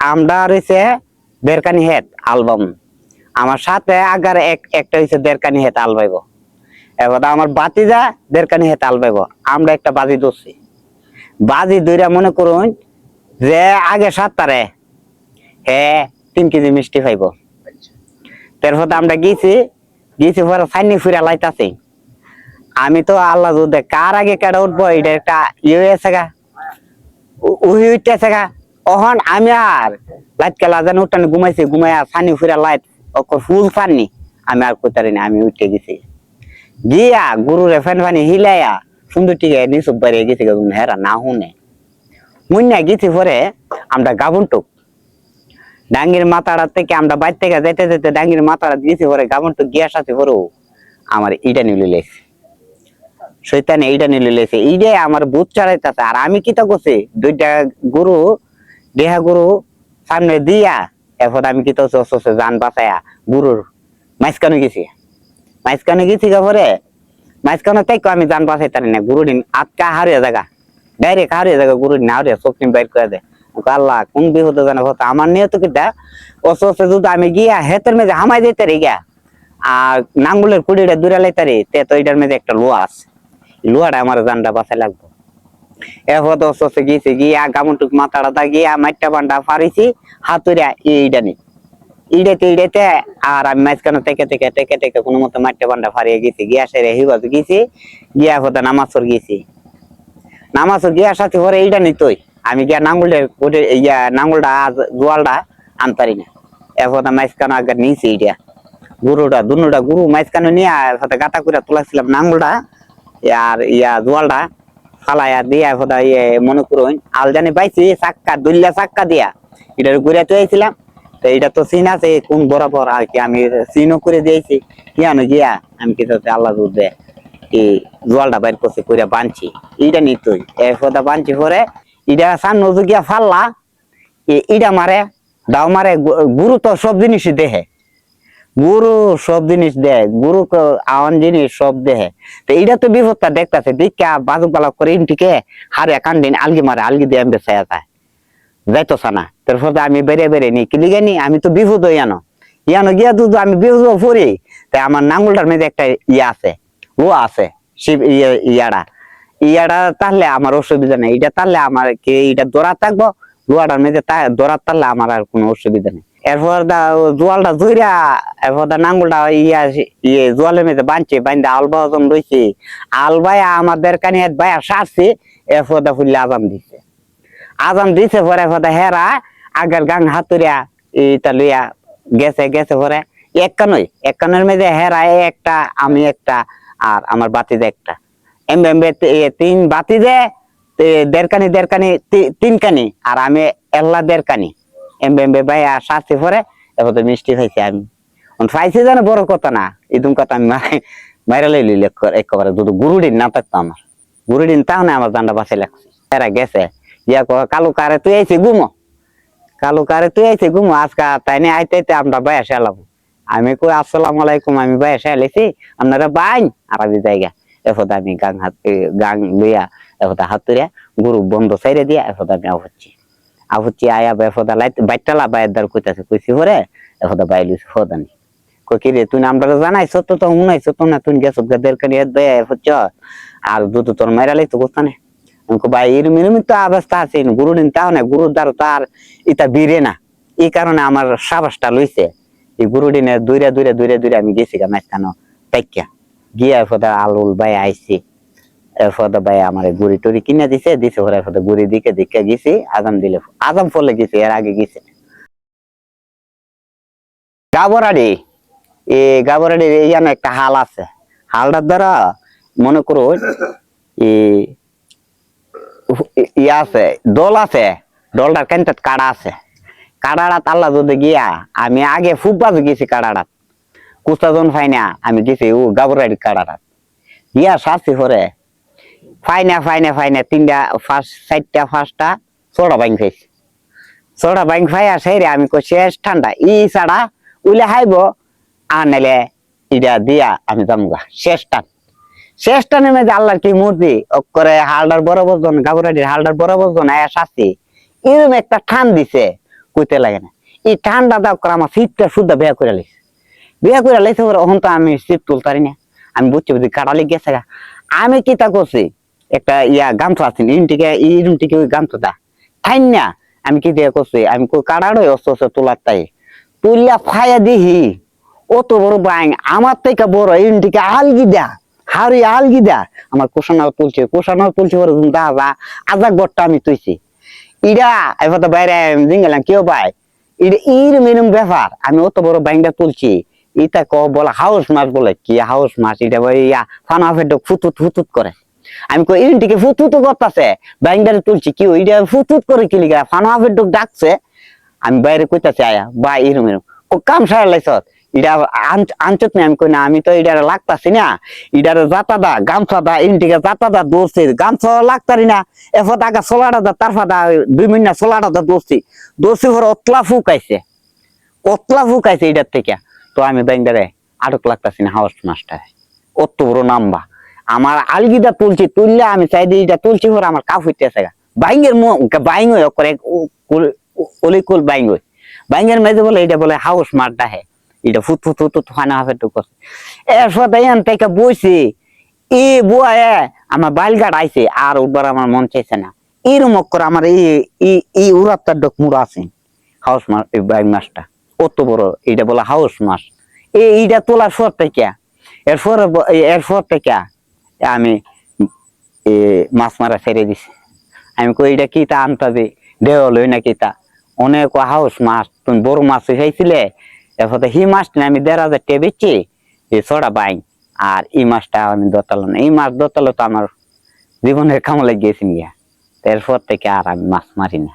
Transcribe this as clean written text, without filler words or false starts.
আমরা রয়েছে দেড়কানি হেট অ্যালবাম, আমার সাথে আগার একটা হয়েছে দেড়কানি হেট আলবাইব, এবার আমার বাতিজা দেড়কানি হেট আলবাইব। আমরা একটা বাজি ধরছি, বাজি ধরে মনে করুন যে আগে 7 তারে হ্যাঁ 3 কেজি মিষ্টি পাইব। তারপর আমরা গেছি পরে সাইনি ফুরা লাইতাছি। আমি তো আল্লাহ দুধে কার আগে কেটে উঠবো এটা একটা ইয়ে হয়েছে গা, উহি উঠতেছে গা। অহন আমি আর লাইট কেলা যেন উঠানে ঘুমাইছি, ঘুমাইয়া সানি ফুরা লাইট ফুল সানি আমি আর কোথারি না, আমি উঠে গেছি গিয়া গরুরে ফ্যান ফানি হিলাইয়া সুন্দর টিকে নিচুক বাড়িয়ে গেছি হেরা না শুনে মুন্না গেছি। পরে আমরা গাবনটুক ডাঙ্গির মাথাড়া থেকে আমরা বাইর থেকে যেতে যেতে ডাঙ্গির মাথাড়া গেছি। পরে গাবনটুক গিয়ার সাথে পরেও আমার ইটা নিয়ে লেছে, শৈতানে এইটা নিয়ে লেছে, এইটাই আমার বুথ চড়াইতেছে। আর আমি কি তো করছি, 2টা গরু দেহা গরু সামনে দিয়া এরপর আমি কি তো যান বাঁচাইয়া গরুর মাঝখানে গেছি। মাঝখানে গেছি পরে মাঝখানে তাই আমি যান বাঁচাই তারি না, গরু দিন আটকা হারিয়ে জায়গা, ডাইরেক্ট হারিয়ে জায়গা গরু দিন হারিয়ে চোখ বাইর করে দেয়। আল্লাহ কোন বিপদে জানে হতো আমার নিয়ে তো কিটা অসুস্থ যদি আমি গিয়া হেতের মেঝে হামাই যেতে রে গিয়া আর নাঙ্গুলের কুড়িটা দূরে লাইতারি তে তো এটার মেঝে একটা লোহা আছে, লোহাটা আমার জানটা বাঁচাই লাগবো। এরপর অসুস্থ গিয়েছি গিয়া গামুটুক মাথাটা গিয়া মাইটা বান্ডা ফারিছি হাতুরিয়া এইটা নি ইড়াইতে আর আমি মাঝখানে থেকে থেকে থেকে থেকে কোনো মতো মাইটা বান্ডা ফারিয়ে গেছি। গিয়া সেরে হিবাজ গেছি, গিয়া হতে নামাজর গেছি, নামাজর গিয়ার সাথে পরে এইটা নিতই আমি গিয়া নাঙ্গুলের ইয়া নাঙ্গুলটা জোয়ালটা আনতারি না। এরপর মাঝখানে আগে নিয়েছি এইটা গরুটা দুটা গরু মাঝখানে নিয়ে সাথে গাতা করে তোলাছিলাম নাঙ্গুলটা আর ইয়া জোয়ালটা ফালাইয়া দিয়া ফোদা ইয়ে মনে করুন আলজানি পাইছি চাক্কা দুল্লা চাক্কা দিয়া এটার ঘুরে তুইছিলাম। তো এটা তো চিন আছে কোন বরাবর আর কি, আমি চিনও করে দিয়েছি কিয়ানো গিয়া আমি কিছু আল্লাহ দুধে এই জোয়ালটা বাইর করছি করে বানছি এইটা নিতই। এরপর বানছি পরে এটা সামনে গিয়া ফাললা ইটা মারে দাও মারে, গুরু তো সব জিনিসই দেহে, গুরু সব জিনিস দেয়, গুরু আওয়ান জিনিস সব দেহে। তো এইটা তো বিপদটা দেখতেছে দেখা বাজু পালা করে ইনটিকে হারে কান্দিন আলগি মারে, আলগি দিয়ে আমি বেসায়া যায় যাইতো না। তারপর আমি বেড়ে বেড়ে নি কিলিগে নি আমি তো বিপদ ইয়ানো ইয়ানো গিয়া তো আমি বিপদ পড়ি। তাই আমার নাঙ্গুলটার মধ্যে একটা ইয়া আছে, ও আছে শিব ইয়াটা ইয়াটা তাহলে আমার অসুবিধা নেই, এটা তাহলে আমার কি এটা দৌড়া থাকবো লোয়াটার মধ্যে দৌড়া তাহলে আমার আর কোনো অসুবিধা নেই। এরপর জোয়ালটা ধইরা এরপর নাঙ্গুলটা ইয়ে জোয়ালের মধ্যে বাঁধছে, বান্ধে আলবা ওজন রয়েছে আলবাই আমাদের কানে ভাইয়া সারছে। এরপর ফুললে আজাম দিছে পরে হেরা আগের গাং হাতুরিয়া এটা লইয়া গেছে গেছে পরে এক কানের মধ্যে হেরা একটা আমি একটা আর আমার বাতিজা একটা এমবে এমবে 3 বাতিজে 1.5 কানি 3 কানি আর আমি এল্লা 1.5 কানি এমবে এমবে ভাই শাস্তি পরে এবার তো মিষ্টি খাইছি আমি পাইছি জানে বড় কথা না এরকম কথা আমি মাইরা লইলি একেবারে দুটো গুরুদিন না থাকতো আমার গুরুদিন তাহলে আমার জানটা বাঁচাই লাগছে। এরা গেছে ইয়া কালু কারে তুই আইছি ঘুমো, কালু কারে তুই আইছি ঘুমো আজকে তাই নিয়ে আইতে আমরা বাইরে এলাম। আমি কই আসসালামু আলাইকুম আমি বাইরে এলেছি আপনারা বাইন আর আমি জায়গা। এরপর আমি গাং লইয়া এরপর হাতুরিয়া গরু বন্ধ সাইরে দিয়া এরপর আমি আহচ্ছি আয়া বেফদা লাইট বাইটালা বাইয়ের দ্বার কইতাছে কইছি পরে এরপর বাইলিস ফদানি কই কি রে তুই আমরা জানাইছ তো শুনাইছ তো না তুই গেছ গাদের কানি হচ্ছ আর দুধ তোর মাইরা লাইতো কোথানে ভাই এরম তো অবস্থা আছে গুরু দিন তাও না গুরুর দ্বারা তার এটা বীরে না এই কারণে আমার সাবাসটা লইছে এই গুরু দিনে দূরে দূরে দূরে দূরে আমি গেছি গা মাঝখানো তাইকা গিয়া ফদা আলুল ভাই আইছি ফদা ভাই আমার গুড়ি টুরি কিনে দিছে পরে ফদা গুড়ি দিকে দিকে গেছি আজাম দিলে আজাম ফলে গেছি এর আগে গেছি গাবরাডি গাবরাডি ইয়ানো একটা হাল আছে হালটার দ্বারা মনে করো ইয়া আছে দল আছে দলটার কেন্দ্র কাড়া আছে কাড়াড়াত আল্লাহ যদি গিয়া আমি আগে ফুটবাজ গেছি কাড়াড়াত কুস্তাজন ফাইনা আমি গেছি ও গাবরাডি কাড়াড়াত গিয়া শাস্তি করে ফাইনা ফাইনা ফাইনা 3টা 4টা 5টা 6টা বাইং খাইছি 6টা বাইং খাইয়া সেইরে আমি কই শেষ ঠান্ডা ই ছাড়া উইলে হাইব আর নাইলে ইটা দিয়া আমি যামগা শেষ টানে মধ্যে আল্লাহর কি মূর্তি করে হালদার বরাবর জন গাবরাডির হালদার বরাবর জন আয়া শাস্তি এরকম একটা ঠান দিছে কইতে লাগে না। এই ঠান্ডা দাও করে আমার শীতটা শুদ্ধ বিয়া করে লাইছে ওখান তো আমি শীত তুলতারি না। আমি বুঝছি বুঝি কাটালি গেছে গা। আমি কি তা করছি একটা গামছা আছে ইরুম থেকে ওই গামছাটা ঠাইন না আমি কি দিয়ে করছি আমি কাটাড়ই অস্ত তোলার তাই তুললা ফায়া দিহি অত বড় বাইং আমার থেকে বড় ইরুম থেকে আলগিদা হারি আলগিদা আমার কোষানাও তুলছে ওর দাদা আজাক বটটা আমি তুইছি ইরা এবার তো বাইরে জিঙ্গেলাম কেউ ভাই এটা ইরম ব্যাপার আমি অত বড় বাইংটা তুলছি এটা বলে হাউস মাছ বলে কি হাউস মাছ এটা ফানা ফেট ফুতুত করে আমি কই ইন থেকে ফুতুত করতেছে বাইংটারে তুলছি কি ওইটা ফুতুত করে কি লিগা ফানা ফেট ডাকছে আমি বাইরে কইতাছি আয়া বা এরম কাম সারা লাইছ এটা আনচত না আমি কই না আমি তো এটা লাগতাছি না এটার জাতাদা গামছাদা ইন থেকে জাতাদা দোষে গামছা লাগতারি না এফত আগা সোলাটা তারফাদা 2 মিনিট সোলাটা দোষে ভর অতলা ফুকাইছে এটার থেকে তো আমি ব্যাংকারে আটক লাগতাছি না হাউস মাস্টার অত বড় নাম্বা আমার আলগিদা তুললে আমি চাই দিই এটা তুলছি পরে আমার কাপ হইতেছে বাইঙ্গের বাইং করে অলিকুল বাইঙ্গের মেজে বলে এটা বলে হাউস মার ডাহে এটা ফুট ফানা হাফে টুকর এরপর থেকে বইছি বুয়া আমার বাইলগাট আইছে আর উঠবার আমার মন চাইছে না এরম করে আমার এই উড়াত্তার ডক মুড়া আছে হাউস মার বাইং মাছটা অত বড় এটা বলে হাউস মাছ এইটা তোলার পর থেকে এরপর থেকে আমি মাছ মারা ছেড়ে দিছি আমি কই এটা কি তা আনতাবি দেওয়ালই নাকি তা অনেক হাউস মাছ তুমি বড় মাছ চাইছিলে এরপর হি মাছটা আমি 1,500 টাকা বেচছি ছড়া বাইং আর এই মাছটা আমি দোতালো না এই মাছ দোতালো তো আমার জীবনের কামলে গিয়েছি গিয়া এরপর থেকে আর আমি মাছ মারি না।